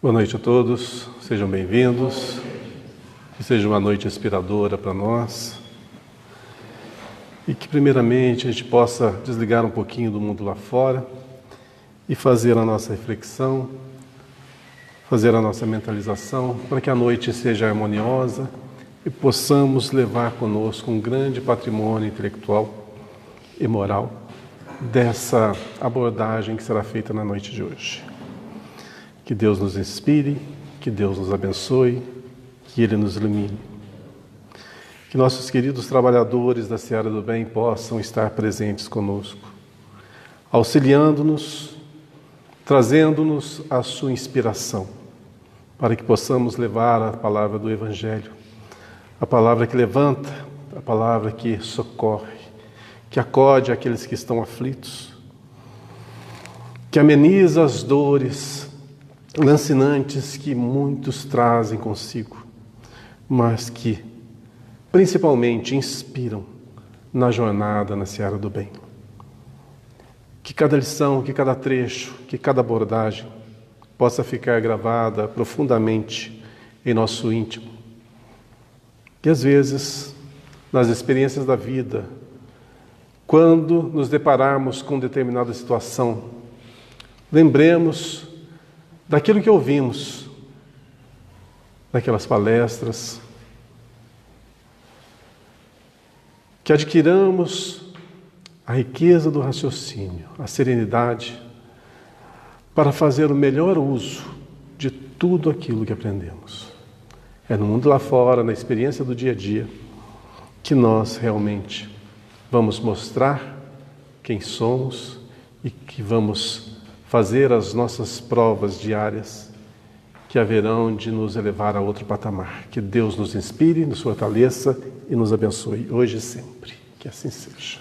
Boa noite a todos, sejam bem-vindos, que seja uma noite inspiradora para nós e que primeiramente a gente possa desligar um pouquinho do mundo lá fora e fazer a nossa reflexão, fazer a nossa mentalização para que a noite seja harmoniosa e possamos levar conosco um grande patrimônio intelectual e moral dessa abordagem que será feita na noite de hoje. Que Deus nos inspire, que Deus nos abençoe, que Ele nos ilumine. Que nossos queridos trabalhadores da Seara do Bem possam estar presentes conosco, auxiliando-nos, trazendo-nos a sua inspiração, para que possamos levar a palavra do Evangelho, a palavra que levanta, a palavra que socorre, que acode aqueles que estão aflitos, que ameniza as dores lancinantes que muitos trazem consigo, mas que principalmente inspiram na jornada na Seara do Bem. Que cada lição, que cada trecho, que cada abordagem possa ficar gravada profundamente em nosso íntimo. E às vezes, nas experiências da vida, quando nos depararmos com determinada situação, lembremos daquilo que ouvimos, daquelas palestras, que adquiramos a riqueza do raciocínio, a serenidade, para fazer o melhor uso de tudo aquilo que aprendemos. É no mundo lá fora, na experiência do dia a dia, que nós realmente vamos mostrar quem somos e que vamos fazer as nossas provas diárias que haverão de nos elevar a outro patamar. Que Deus nos inspire, nos fortaleça e nos abençoe, hoje e sempre. Que assim seja.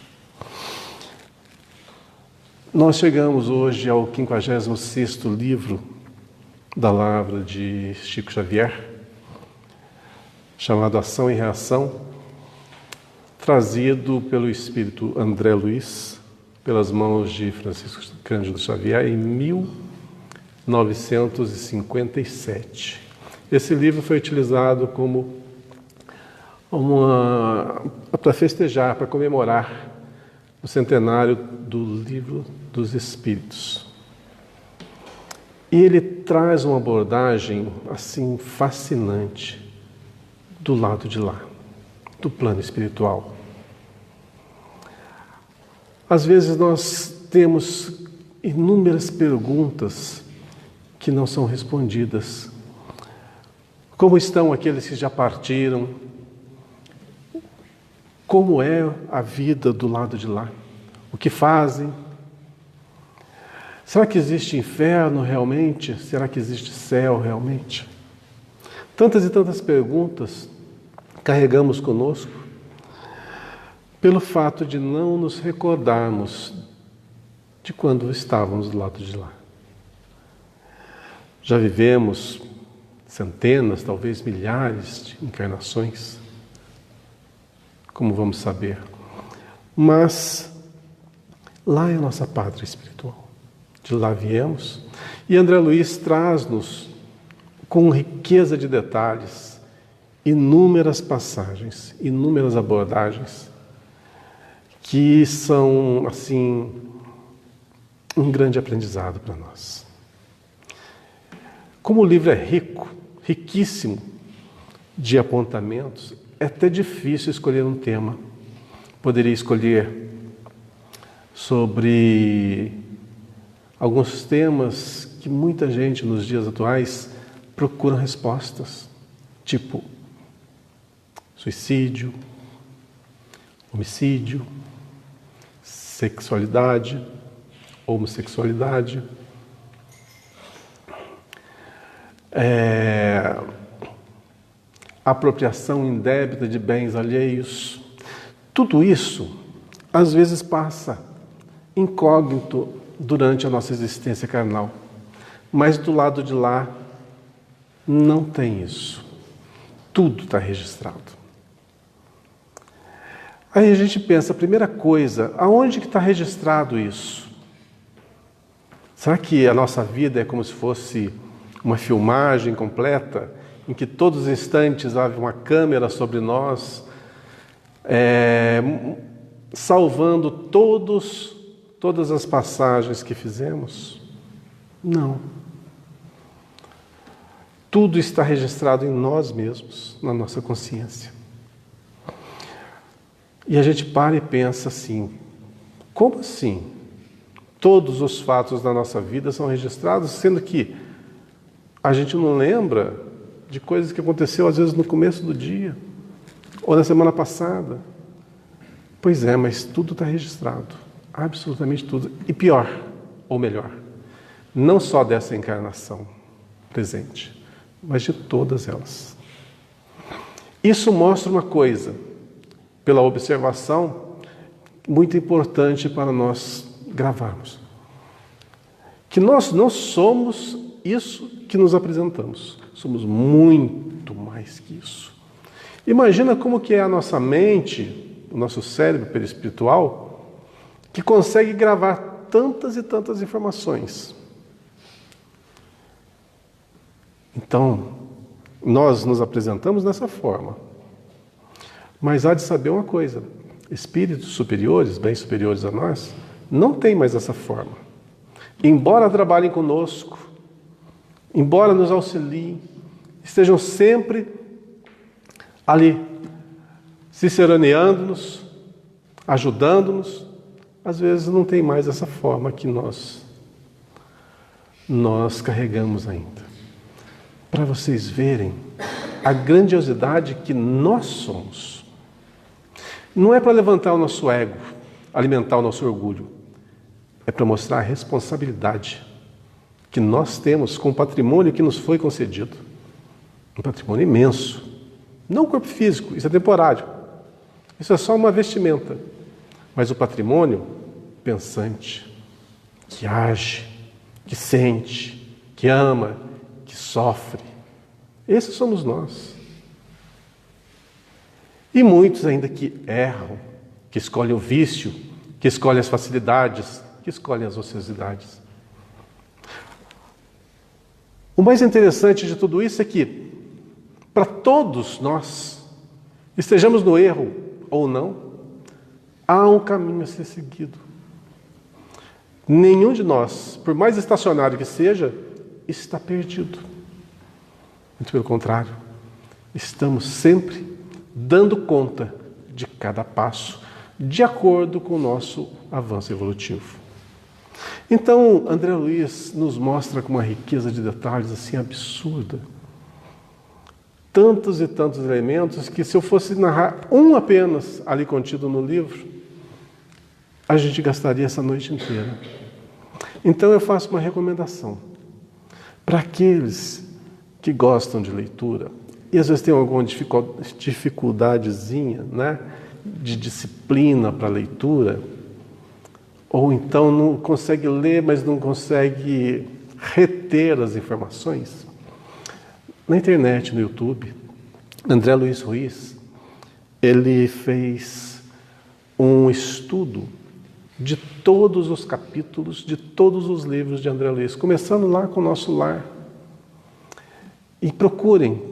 Nós chegamos hoje ao 56º livro da Lavra de Chico Xavier, chamado Ação e Reação, trazido pelo Espírito André Luiz, pelas mãos de Francisco Cândido Xavier, em 1957. Esse livro foi utilizado como para festejar, para comemorar o centenário do Livro dos Espíritos. E ele traz uma abordagem assim fascinante do lado de lá, do plano espiritual. Às vezes nós temos inúmeras perguntas que não são respondidas. Como estão aqueles que já partiram? Como é a vida do lado de lá? O que fazem? Será que existe inferno realmente? Será que existe céu realmente? Tantas e tantas perguntas carregamos conosco pelo fato de não nos recordarmos de quando estávamos do lado de lá. Já vivemos centenas, talvez milhares de encarnações, como vamos saber. Mas lá é a nossa pátria espiritual. De lá viemos. E André Luiz traz-nos, com riqueza de detalhes, inúmeras passagens, inúmeras abordagens, que são, assim, um grande aprendizado para nós. Como o livro é rico, riquíssimo de apontamentos, é até difícil escolher um tema. Poderia escolher sobre alguns temas que muita gente nos dias atuais procura respostas, tipo suicídio, homicídio, sexualidade, homossexualidade, apropriação indébita de bens alheios. Tudo isso, às vezes, passa incógnito durante a nossa existência carnal. Mas do lado de lá, não tem isso. Tudo está registrado. Aí a gente pensa, a primeira coisa, aonde que está registrado isso? Será que a nossa vida é como se fosse uma filmagem completa, em que todos os instantes há uma câmera sobre nós, salvando todas as passagens que fizemos? Não. Tudo está registrado em nós mesmos, na nossa consciência. E a gente para e pensa assim, como assim? Todos os fatos da nossa vida são registrados, sendo que a gente não lembra de coisas que aconteceu às vezes no começo do dia, ou na semana passada. Pois é, mas tudo está registrado, absolutamente tudo. E pior, ou melhor, não só dessa encarnação presente, mas de todas elas. Isso mostra uma coisa, pela observação, muito importante para nós gravarmos. Que nós não somos isso que nos apresentamos. Somos muito mais que isso. Imagina como que é a nossa mente, o nosso cérebro perispiritual, que consegue gravar tantas e tantas informações. Então, nós nos apresentamos dessa forma. Mas há de saber uma coisa, espíritos superiores, bem superiores a nós, não têm mais essa forma. Embora trabalhem conosco, embora nos auxiliem, estejam sempre ali, ciceroneando-nos, ajudando-nos, às vezes não tem mais essa forma que nós carregamos ainda. Para vocês verem a grandiosidade que nós somos. Não é para levantar o nosso ego, alimentar o nosso orgulho. É para mostrar a responsabilidade que nós temos com o patrimônio que nos foi concedido. Um patrimônio imenso. Não o corpo físico, isso é temporário. Isso é só uma vestimenta. Mas o patrimônio pensante, que age, que sente, que ama, que sofre. Esses somos nós. E muitos ainda que erram, que escolhem o vício, que escolhem as facilidades, que escolhem as ociosidades. O mais interessante de tudo isso é que, para todos nós, estejamos no erro ou não, há um caminho a ser seguido. Nenhum de nós, por mais estacionário que seja, está perdido. Muito pelo contrário, estamos sempre dando conta de cada passo, de acordo com o nosso avanço evolutivo. Então, André Luiz nos mostra com uma riqueza de detalhes assim absurda. Tantos e tantos elementos que, se eu fosse narrar um apenas ali contido no livro, a gente gastaria essa noite inteira. Então eu faço uma recomendação para aqueles que gostam de leitura e às vezes tem alguma dificuldadezinha, né, de disciplina para a leitura, ou então não consegue ler, mas não consegue reter as informações. Na internet, no YouTube, André Luiz Ruiz, ele fez um estudo de todos os capítulos, de todos os livros de André Luiz, começando lá com o Nosso Lar. E procurem,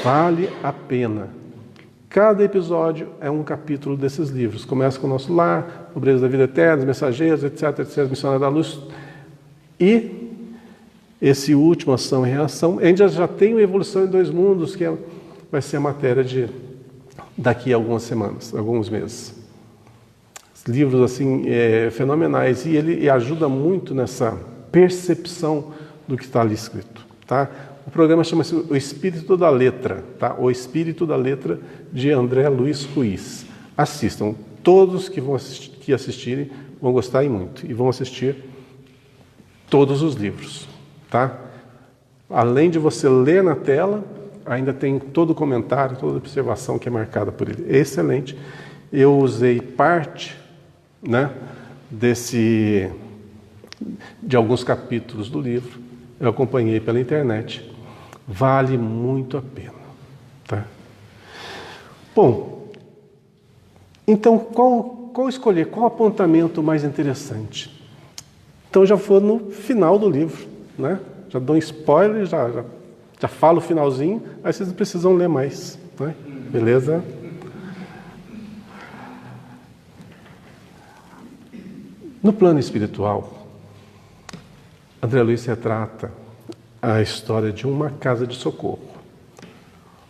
vale a pena. Cada episódio é um capítulo desses livros. Começa com o Nosso Lar, Obreiros da Vida Eterna, Mensageiros, etc., Missionários da Luz. E esse último, Ação e Reação, ainda já tem o Evolução em Dois Mundos, que vai ser a matéria de daqui a algumas semanas, alguns meses. Livros assim fenomenais, e ele ajuda muito nessa percepção do que está ali escrito, tá? O programa chama-se O Espírito da Letra, tá? O Espírito da Letra, de André Luiz Ruiz. Assistam. Todos que assistirem vão gostar e muito. E vão assistir todos os livros, tá? Além de você ler na tela, ainda tem todo o comentário, toda a observação que é marcada por ele. É excelente. Eu usei parte, né, de alguns capítulos do livro. Eu acompanhei pela internet. Vale muito a pena, tá? Bom, então qual escolher? Qual apontamento mais interessante? Então já foi no final do livro, né? Já dou um spoiler, já falo o finalzinho, aí vocês não precisam ler mais, né? Beleza? No plano espiritual, André Luiz retrata a história de uma casa de socorro.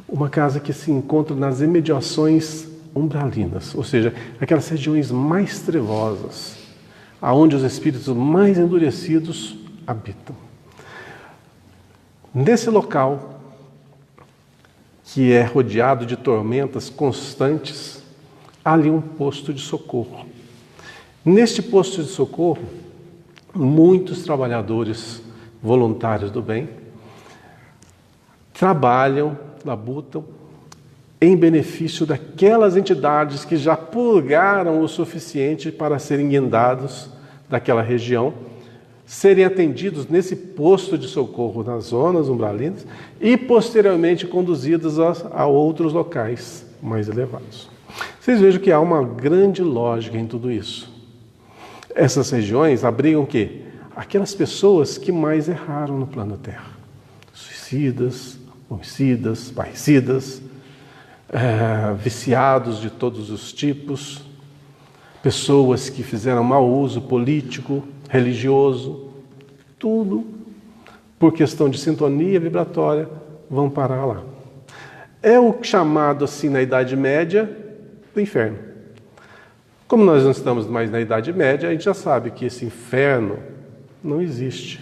Uma casa que se encontra nas imediações umbralinas, ou seja, aquelas regiões mais trevosas, aonde os espíritos mais endurecidos habitam. Nesse local, que é rodeado de tormentas constantes, há ali um posto de socorro. Neste posto de socorro, muitos trabalhadores voluntários do bem trabalham, labutam, em benefício daquelas entidades que já purgaram o suficiente para serem guindados daquela região, serem atendidos nesse posto de socorro nas zonas umbralinas e posteriormente conduzidos a outros locais mais elevados. Vocês vejam que há uma grande lógica em tudo isso. Essas regiões abrigam o quê? Aquelas pessoas que mais erraram no plano Terra. Suicidas, homicidas, parricidas, viciados de todos os tipos, pessoas que fizeram mau uso político, religioso, tudo por questão de sintonia vibratória vão parar lá. É o chamado assim na Idade Média do inferno. Como nós não estamos mais na Idade Média, a gente já sabe que esse inferno não existe.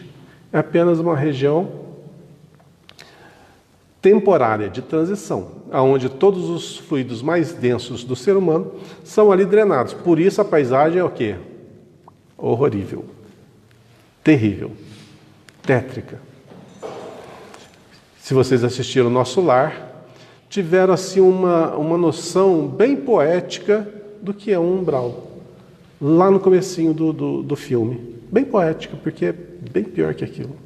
É apenas uma região temporária de transição, onde todos os fluidos mais densos do ser humano são ali drenados. Por isso a paisagem é o quê? Horrorível, terrível, tétrica. Se vocês assistiram Nosso Lar, tiveram assim uma noção bem poética do que é um umbral, lá no comecinho do filme. Bem poética, porque é bem pior que aquilo.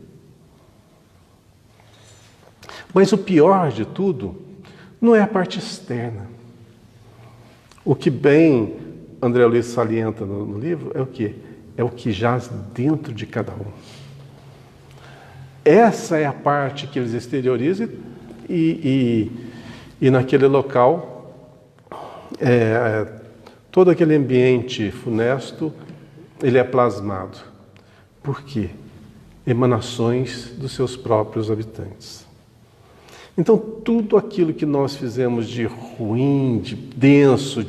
Mas o pior de tudo não é a parte externa. O que bem André Luiz salienta no livro é o quê? É o que jaz dentro de cada um. Essa é a parte que eles exteriorizam e naquele local, todo aquele ambiente funesto, ele é plasmado. Por quê? Emanações dos seus próprios habitantes. Então, tudo aquilo que nós fizemos de ruim, de denso,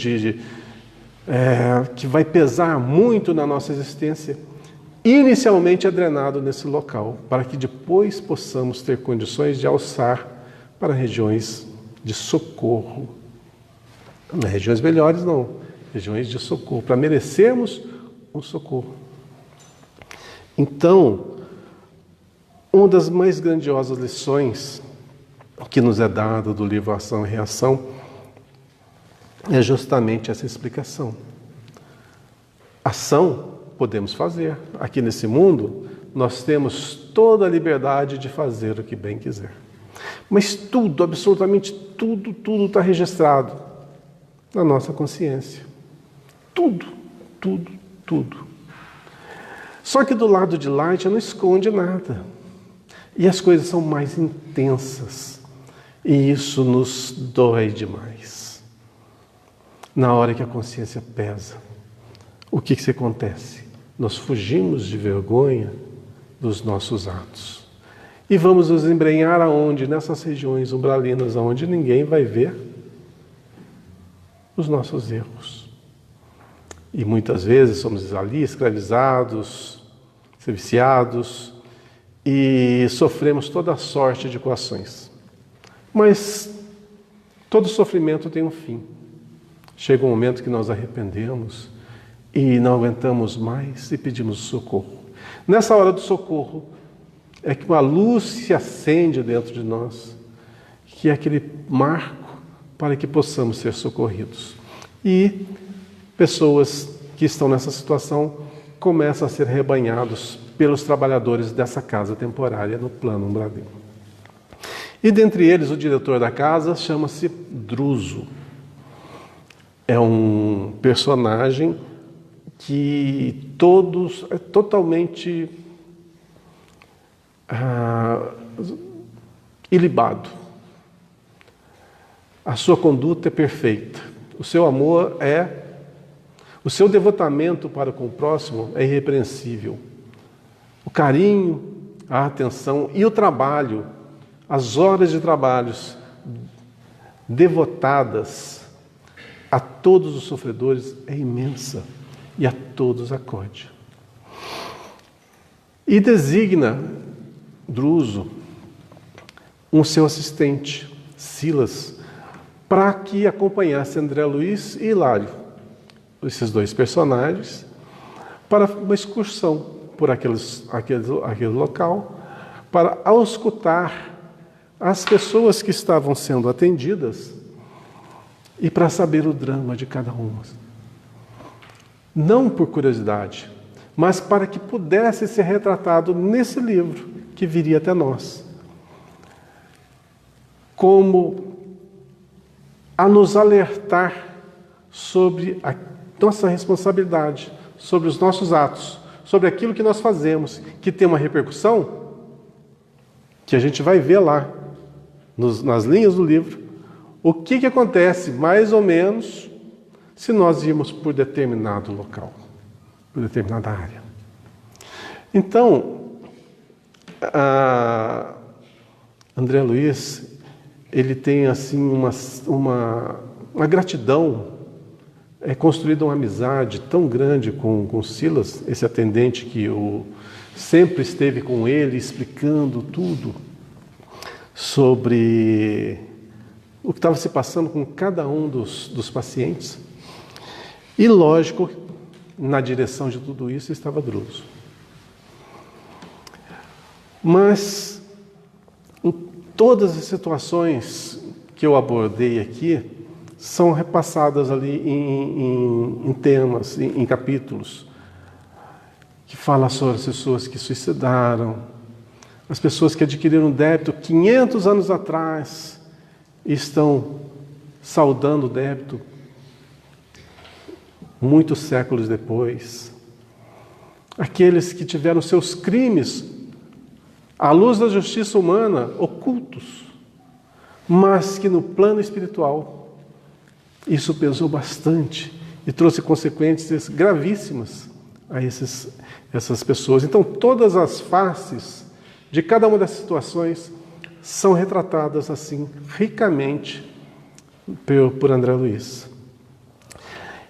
que vai pesar muito na nossa existência, inicialmente é drenado nesse local, para que depois possamos ter condições de alçar para regiões de socorro. Não é regiões melhores, não. Regiões de socorro, para merecermos um socorro. Então, uma das mais grandiosas lições que nos é dada do livro Ação e Reação é justamente essa explicação. Ação podemos fazer. Aqui nesse mundo, nós temos toda a liberdade de fazer o que bem quiser. Mas tudo, absolutamente tudo está registrado na nossa consciência. Tudo. Só que do lado de lá a gente não esconde nada. E as coisas são mais intensas. E isso nos dói demais. Na hora que a consciência pesa, o que acontece? Nós fugimos de vergonha dos nossos atos. E vamos nos embrenhar aonde? Nessas regiões umbralinas, aonde ninguém vai ver os nossos erros. E muitas vezes somos ali escravizados, viciados, e sofremos toda sorte de coações. Mas todo sofrimento tem um fim. Chega um momento que nós arrependemos e não aguentamos mais e pedimos socorro. Nessa hora do socorro é que uma luz se acende dentro de nós, que é aquele marco para que possamos ser socorridos. E pessoas que estão nessa situação começam a ser rebanhados pelos trabalhadores dessa casa temporária no plano umbralino. E dentre eles, o diretor da casa chama-se Druso. É um personagem que é totalmente ilibado. A sua conduta é perfeita. O seu amor o seu devotamento para com o próximo é irrepreensível. O carinho, a atenção e o trabalho, as horas de trabalhos devotadas a todos os sofredores é imensa e a todos acode. E designa Druso um seu assistente, Silas, para que acompanhasse André Luiz e Hilário, esses dois personagens, para uma excursão por aquele local, para auscultar as pessoas que estavam sendo atendidas e para saber o drama de cada uma. Não por curiosidade, mas para que pudesse ser retratado nesse livro que viria até nós, como a nos alertar sobre a nossa responsabilidade, sobre os nossos atos, sobre aquilo que nós fazemos, que tem uma repercussão, que a gente vai ver lá, nas linhas do livro, o que acontece, mais ou menos, se nós irmos por determinado local, por determinada área. Então, André Luiz, ele tem assim uma gratidão, construída uma amizade tão grande com Silas, esse atendente que sempre esteve com ele, explicando tudo sobre o que estava se passando com cada um dos pacientes. E, lógico, na direção de tudo isso estava Druso. Mas, em todas as situações que eu abordei aqui, são repassadas ali em temas, em capítulos, que fala sobre as pessoas que suicidaram, as pessoas que adquiriram débito 500 anos atrás e estão saldando o débito muitos séculos depois. Aqueles que tiveram seus crimes, à luz da justiça humana, ocultos, mas que no plano espiritual isso pesou bastante e trouxe consequências gravíssimas a essas pessoas. Então, todas as faces de cada uma das situações são retratadas assim, ricamente, por André Luiz.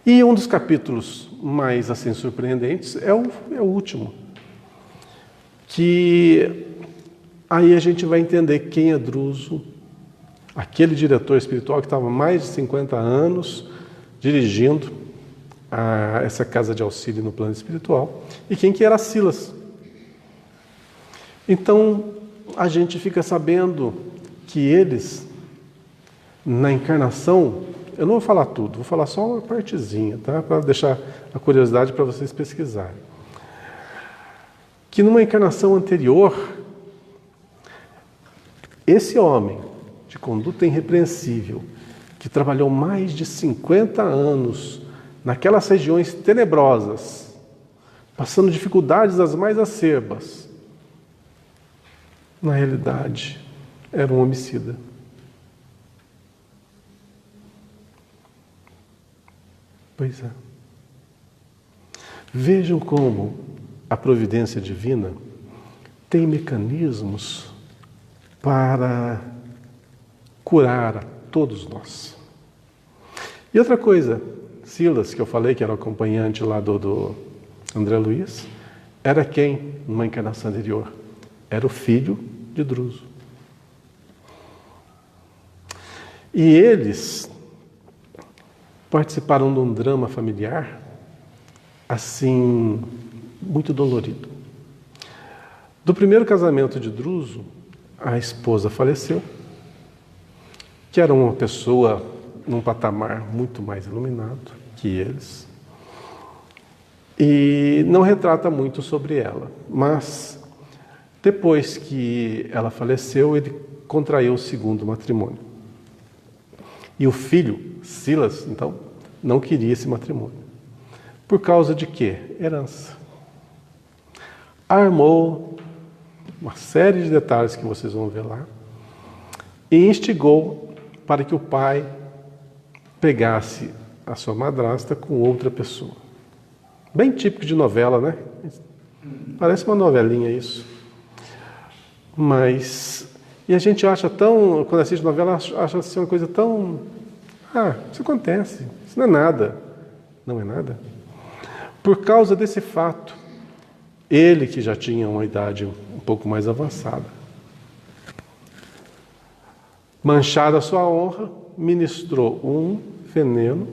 E um dos capítulos mais assim surpreendentes é o último, que aí a gente vai entender quem é Druso, aquele diretor espiritual que estava há mais de 50 anos dirigindo essa casa de auxílio no plano espiritual, e quem que era Silas. Então, a gente fica sabendo que eles, na encarnação, eu não vou falar tudo, vou falar só uma partezinha, tá? Para deixar a curiosidade para vocês pesquisarem. Que numa encarnação anterior, esse homem, de conduta irrepreensível, que trabalhou mais de 50 anos naquelas regiões tenebrosas, passando dificuldades as mais acerbas, na realidade, era um homicida. Pois é. Vejam como a providência divina tem mecanismos para curar a todos nós. E outra coisa, Silas, que eu falei que era o acompanhante lá do André Luiz, era quem, numa encarnação anterior? Era o filho de Druso. E eles participaram de um drama familiar, assim, muito dolorido. Do primeiro casamento de Druso, a esposa faleceu, que era uma pessoa num patamar muito mais iluminado que eles, e não retrata muito sobre ela, mas depois que ela faleceu, ele contraiu o segundo matrimônio. E o filho, Silas, então, não queria esse matrimônio. Por causa de quê? Herança. Armou uma série de detalhes que vocês vão ver lá, e instigou para que o pai pegasse a sua madrasta com outra pessoa. Bem típico de novela, né? Parece uma novelinha isso. Mas, e a gente acha tão, quando assiste novela, acha assim uma coisa tão... isso acontece, isso não é nada. Não é nada. Por causa desse fato, ele, que já tinha uma idade um pouco mais avançada, manchada a sua honra, ministrou um veneno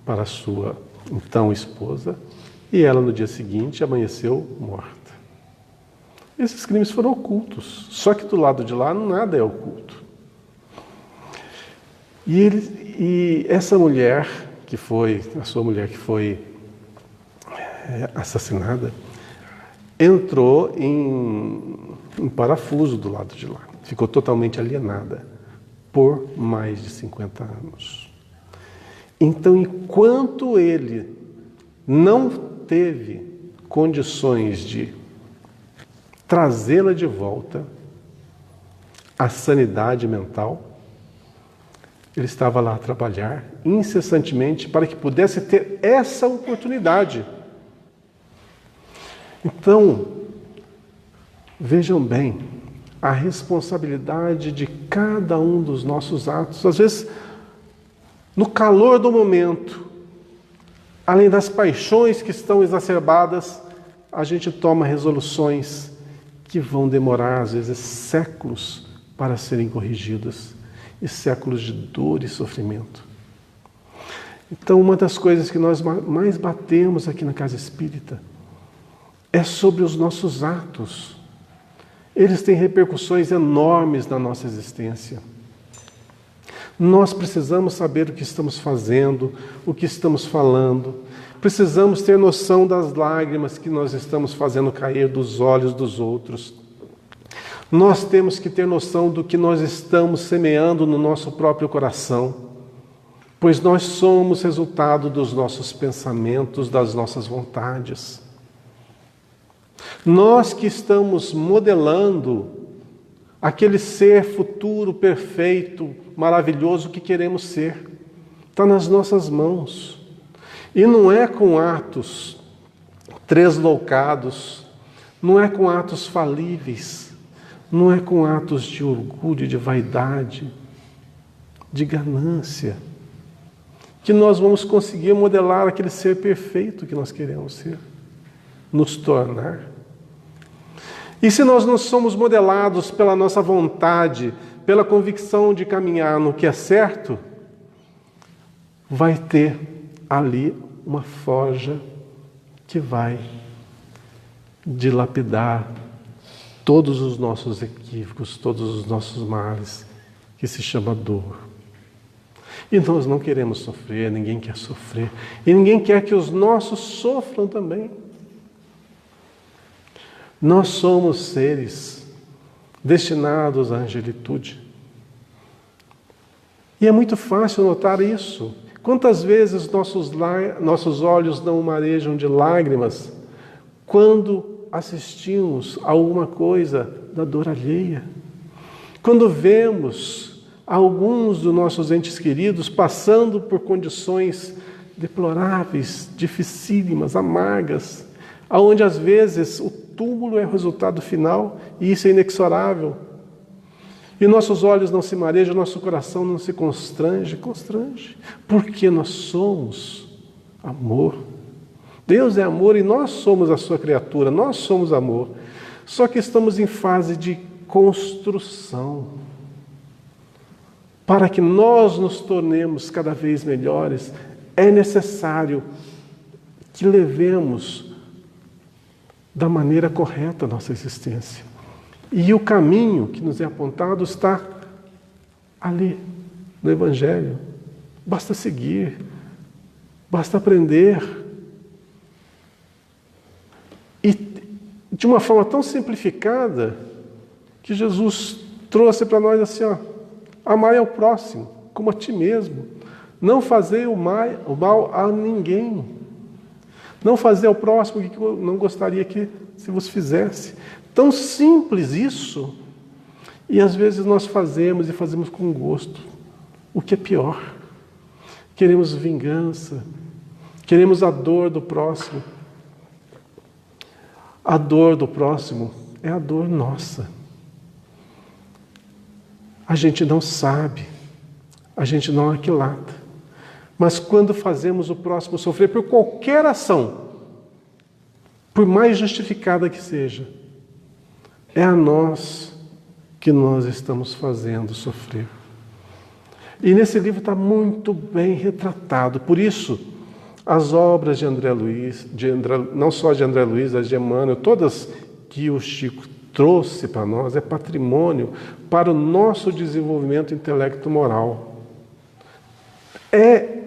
para a sua então esposa, e ela no dia seguinte amanheceu morta. Esses crimes foram ocultos, só que do lado de lá nada é oculto. E essa mulher, que foi, a sua mulher que foi assassinada, entrou em parafuso do lado de lá. Ficou totalmente alienada por mais de 50 anos. Então, enquanto ele não teve condições de trazê-la de volta à sanidade mental, ele estava lá a trabalhar incessantemente para que pudesse ter essa oportunidade. Então, vejam bem, a responsabilidade de cada um dos nossos atos. Às vezes, no calor do momento, além das paixões que estão exacerbadas, a gente toma resoluções que vão demorar, às vezes, séculos para serem corrigidas, e séculos de dor e sofrimento. Então, uma das coisas que nós mais batemos aqui na Casa Espírita é sobre os nossos atos. Eles têm repercussões enormes na nossa existência. Nós precisamos saber o que estamos fazendo, o que estamos falando. Precisamos ter noção das lágrimas que nós estamos fazendo cair dos olhos dos outros. Nós temos que ter noção do que nós estamos semeando no nosso próprio coração, pois nós somos resultado dos nossos pensamentos, das nossas vontades. Nós que estamos modelando aquele ser futuro, perfeito, maravilhoso que queremos ser, está nas nossas mãos. E não é com atos tresloucados, não é com atos falíveis, não é com atos de orgulho, de vaidade, de ganância, que nós vamos conseguir modelar aquele ser perfeito que nós queremos ser, nos tornar. E se nós não somos modelados pela nossa vontade, pela convicção de caminhar no que é certo, vai ter ali uma forja que vai dilapidar todos os nossos equívocos, todos os nossos males, que se chama dor. E nós não queremos sofrer, ninguém quer sofrer, e ninguém quer que os nossos sofram também. Nós somos seres destinados à angelitude. E é muito fácil notar isso. Quantas vezes nossos olhos não marejam de lágrimas quando assistimos a alguma coisa da dor alheia? Quando vemos alguns dos nossos entes queridos passando por condições deploráveis, dificílimas, amargas, onde às vezes o túmulo é o resultado final e isso é inexorável. E nossos olhos não se marejam, nosso coração não se constrange, porque nós somos amor. Deus é amor e nós somos a sua criatura, nós somos amor. Só que estamos em fase de construção. Para que nós nos tornemos cada vez melhores, é necessário que levemos da maneira correta a nossa existência. E o caminho que nos é apontado está ali, no Evangelho. Basta seguir, basta aprender. E de uma forma tão simplificada que Jesus trouxe para nós assim, amai ao próximo como a ti mesmo. Não fazer o mal a ninguém. Não fazer ao próximo o que não gostaria que se vos fizesse. Tão simples isso, E às vezes nós fazemos e fazemos com gosto, o que é pior. Queremos vingança, queremos a dor do próximo. A dor do próximo é a dor nossa. A gente não sabe, a gente não aquilata. Mas quando fazemos o próximo sofrer por qualquer ação, por mais justificada que seja, é a nós que nós estamos fazendo sofrer. E nesse livro está muito bem retratado. Por isso, as obras de André Luiz, não só de André Luiz, as de Emmanuel, todas que o Chico trouxe para nós, é patrimônio para o nosso desenvolvimento intelecto-moral. É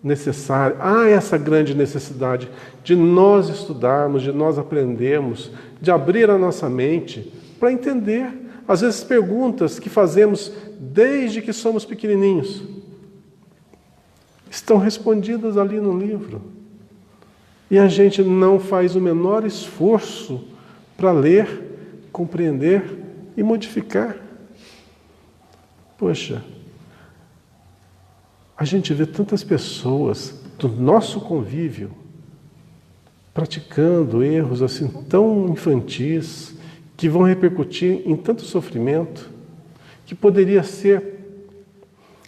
necessário, há essa grande necessidade de nós estudarmos, de nós aprendermos, de abrir a nossa mente para entender, às vezes, perguntas que fazemos desde que somos pequenininhos. Estão respondidas ali no livro. E a gente não faz o menor esforço para ler, compreender e modificar. Poxa, a gente vê tantas pessoas do nosso convívio praticando erros assim tão infantis, que vão repercutir em tanto sofrimento, que poderia ser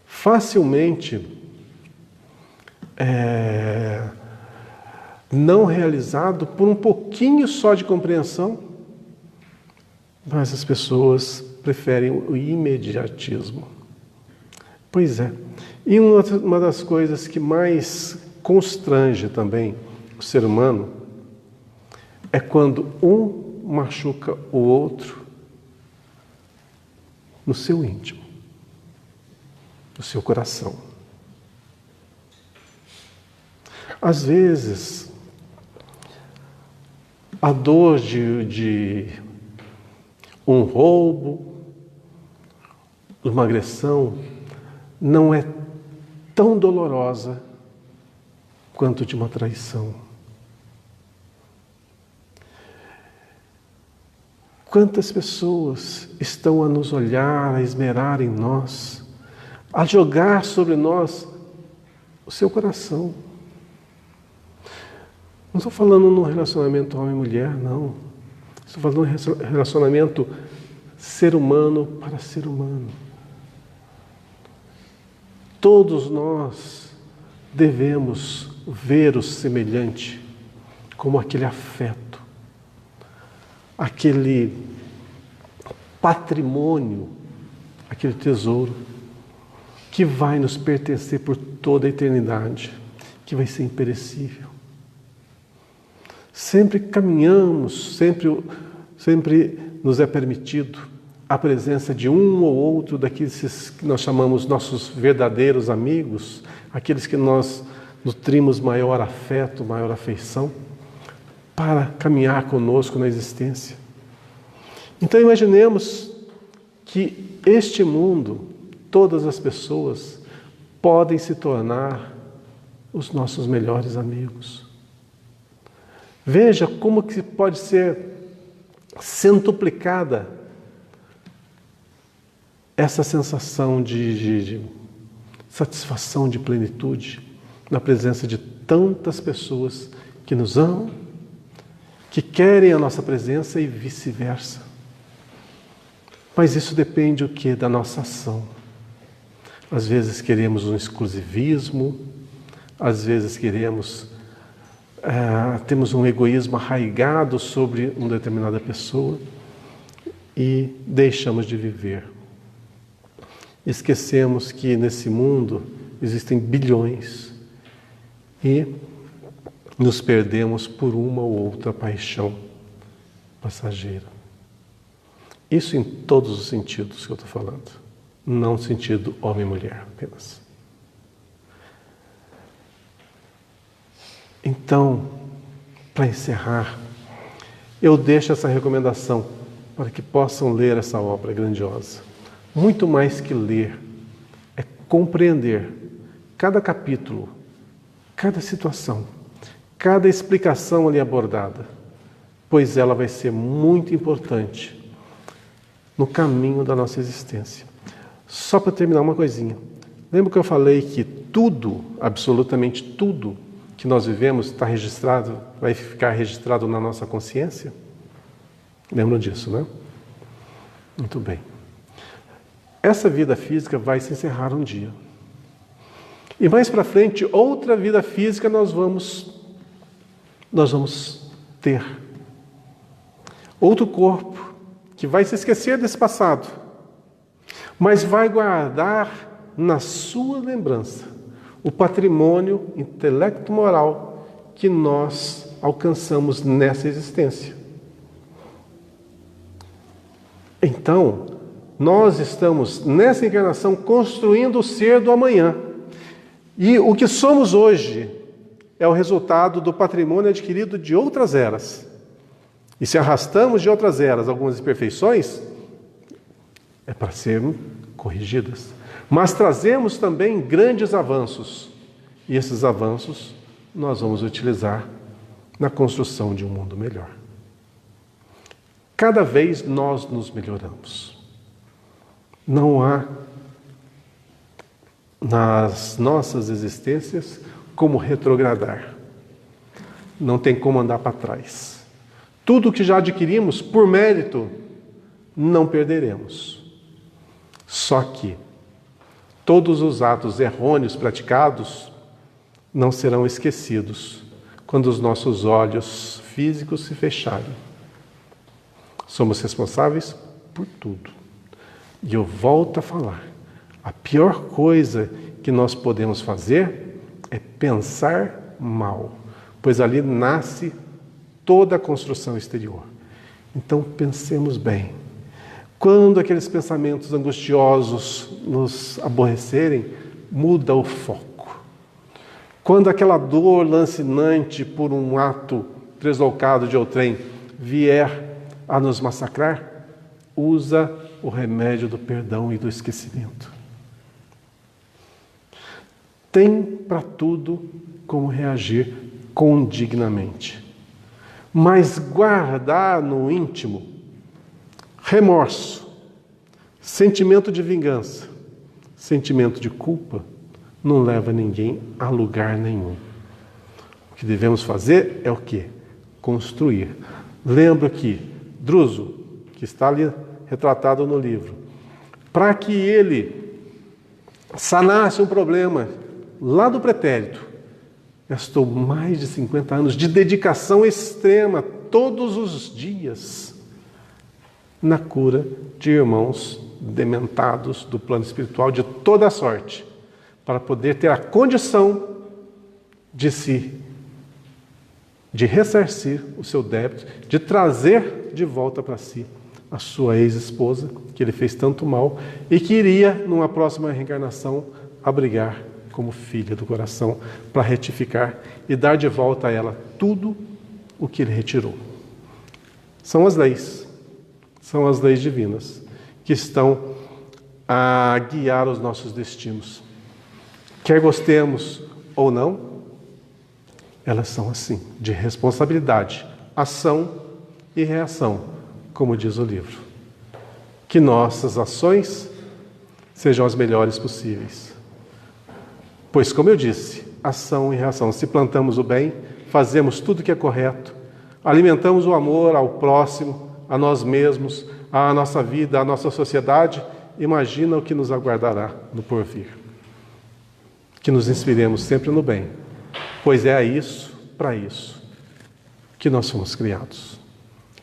facilmente não realizado por um pouquinho só de compreensão, mas as pessoas preferem o imediatismo. Pois é. E uma das coisas que mais constrange também o ser humano é quando um machuca o outro no seu íntimo, no seu coração. Às vezes, a dor de um roubo, de uma agressão, não é tão dolorosa quanto de uma traição. Quantas pessoas estão a nos olhar, a esmerar em nós, a jogar sobre nós o seu coração. Não estou falando num relacionamento homem-mulher, não. Estou falando num relacionamento ser humano para ser humano. Todos nós devemos ver o semelhante como aquele afeto, aquele patrimônio, aquele tesouro que vai nos pertencer por toda a eternidade, que vai ser imperecível. Sempre caminhamos, sempre nos é permitido a presença de um ou outro daqueles que nós chamamos nossos verdadeiros amigos, aqueles que nós nutrimos maior afeto, maior afeição, para caminhar conosco na existência. Então imaginemos que este mundo, todas as pessoas, podem se tornar os nossos melhores amigos. Veja como que pode ser centuplicada essa sensação de satisfação, de plenitude, na presença de tantas pessoas que nos amam, que querem a nossa presença e vice-versa. Mas isso depende o quê? Da nossa ação. Às vezes queremos um exclusivismo, às vezes temos um egoísmo arraigado sobre uma determinada pessoa e deixamos de viver. Esquecemos que nesse mundo existem bilhões e nos perdemos por uma ou outra paixão passageira. Isso em todos os sentidos que eu estou falando, não no sentido homem e mulher apenas. Então, para encerrar, eu deixo essa recomendação para que possam ler essa obra grandiosa. Muito mais que ler, é compreender cada capítulo, cada situação, cada explicação ali abordada, pois ela vai ser muito importante no caminho da nossa existência. Só para terminar uma coisinha. Lembra que eu falei que tudo, absolutamente tudo que nós vivemos está registrado, vai ficar registrado na nossa consciência? Lembram disso, né? Muito bem. Essa vida física vai se encerrar um dia. E mais para frente, outra vida física nós vamos ter. Outro corpo que vai se esquecer desse passado, mas vai guardar na sua lembrança o patrimônio intelecto-moral que nós alcançamos nessa existência. Então, nós estamos nessa encarnação construindo o ser do amanhã. E o que somos hoje é o resultado do patrimônio adquirido de outras eras. E se arrastamos de outras eras algumas imperfeições, é para serem corrigidas. Mas trazemos também grandes avanços. E esses avanços nós vamos utilizar na construção de um mundo melhor. Cada vez nós nos melhoramos. Não há nas nossas existências como retrogradar. Não tem como andar para trás. Tudo que já adquirimos por mérito, não perderemos. Só que todos os atos errôneos praticados não serão esquecidos quando os nossos olhos físicos se fecharem. Somos responsáveis por tudo. E eu volto a falar. A pior coisa que nós podemos fazer é pensar mal, pois ali nasce toda a construção exterior. Então pensemos bem. Quando aqueles pensamentos angustiosos nos aborrecerem, muda o foco. Quando aquela dor lancinante por um ato deslocado de outrem vier a nos massacrar, usa o remédio do perdão e do esquecimento. Tem para tudo como reagir condignamente. Mas guardar no íntimo remorso, sentimento de vingança, sentimento de culpa, não leva ninguém a lugar nenhum. O que devemos fazer é o quê? Construir. Lembra que Druso, que está ali retratado no livro, para que ele sanasse um problema lá do pretérito, gastou mais de 50 anos de dedicação extrema, todos os dias, na cura de irmãos dementados do plano espiritual de toda a sorte, para poder ter a condição de ressarcir o seu débito, de trazer de volta para si a sua ex-esposa, que ele fez tanto mal, e que iria, numa próxima reencarnação, abrigar como filha do coração, para retificar e dar de volta a ela tudo o que ele retirou. São as leis divinas, que estão a guiar os nossos destinos. Quer gostemos ou não, elas são assim, de responsabilidade, ação e reação, como diz o livro. Que nossas ações sejam as melhores possíveis. Pois, como eu disse, ação e reação. Se plantamos o bem, fazemos tudo o que é correto, alimentamos o amor ao próximo, a nós mesmos, à nossa vida, à nossa sociedade, imagina o que nos aguardará no porvir. Que nos inspiremos sempre no bem, pois é a isso, para isso, que nós fomos criados.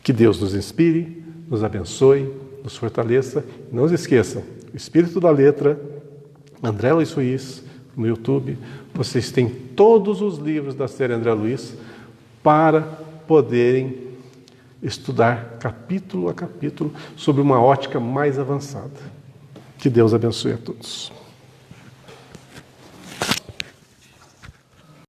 Que Deus nos inspire, nos abençoe, nos fortaleça. Não se esqueça, o Espírito da Letra, André Luiz Ruiz, no YouTube, vocês têm todos os livros da série André Luiz para poderem estudar capítulo a capítulo sobre uma ótica mais avançada. Que Deus abençoe a todos.